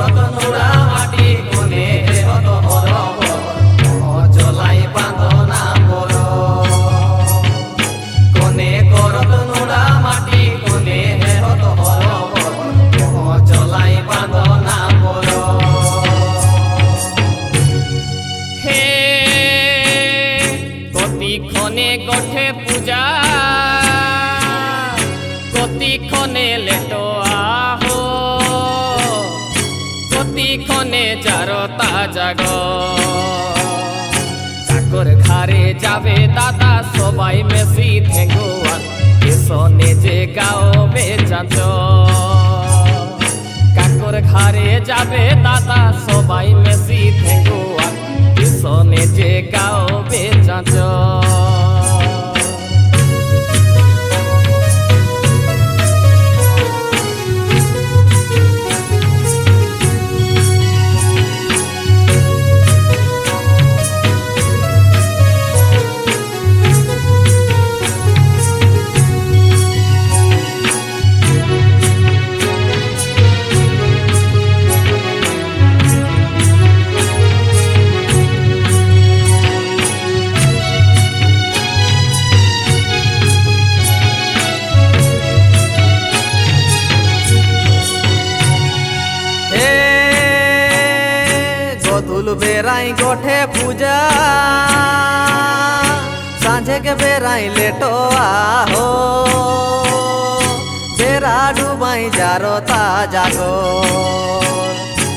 করত নুড়া মাটি কোনে হত হরব চলাই বাঁধনা বড় কোনে করত নুড়া মাটি কোনে হত হরব চলাই বাঁধনা বড় হে কতিক্ষণে গঠে পূজা কতিক্ষণে লেটো আহো কতিক্ষণে জারতা জাগ চাকর ঘাড়ে যাবে দাদা সবাই মেসি ঠেঙ্গুয়ান পেছনে যে গাওবে চাঁচ কাকর ঘাড়ে যাবে দাদা সবাই মেসি ঠেঙ্গুয়ান পেছনে যে গাওবে চাঁচ গধুল বেড়াই গঠে পূজা সাঁঝেকে বেড়াই লেটো আহো বেড়া ডুবাই জারতা জাগো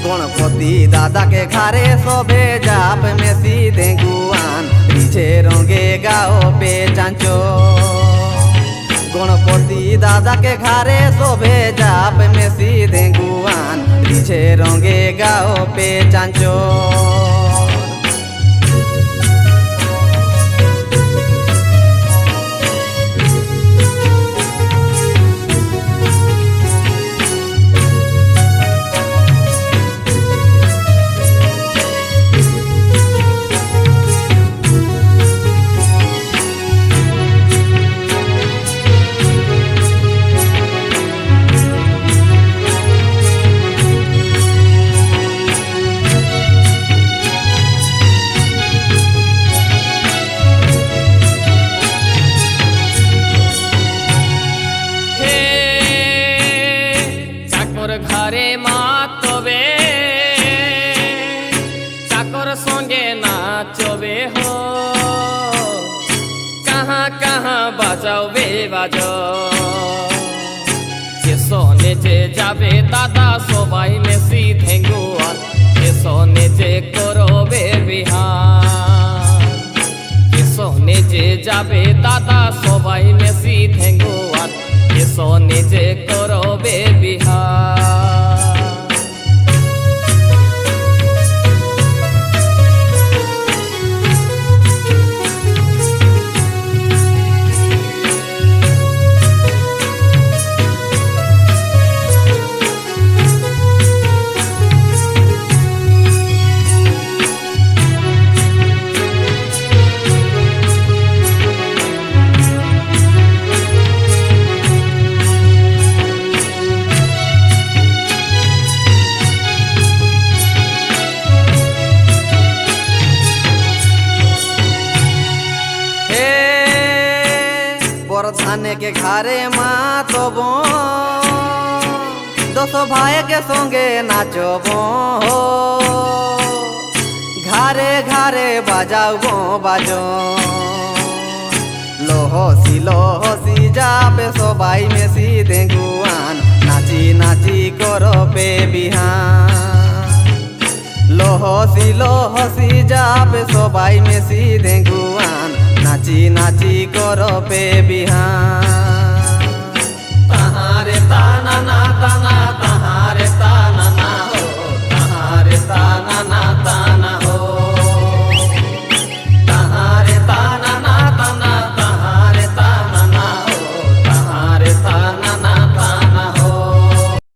গণপতি দাদাকে ঘাড়ে সবে যাপ মেসি দেগুয়ান পিছে রঙে গাও পে চাঁচো গণপতি দাদাকে ঘাড়ে শোভে যাপ মেসি দেগুয়ান পিছে রঙে গাও পে চাঁচো ঘরে মাতবে চাকর সঙ্গে নাচবে হো কাহা কাহা বাজাবে বাজো পেছনে যে যাবে দাদা সবাই মেসি ঠেঙ্গুয়ান পেছনে যে করবে বিহান পেছনে যে যাবে দাদা সবাই মেসি ঠেঙ্গুয়ান পেছনে যে করবে বিহার ধানে के घारे मातब दस भाई के संगे नाचब घारे घारे बाजाबो बाजो लोहसी जाबे सबाई मेसि देगुआन नाची नाची करबे बिहान लोहसी जाबे सबाई मेसि देगुआन नाची नाची करबे बिहान ताना रे ताना ना ताना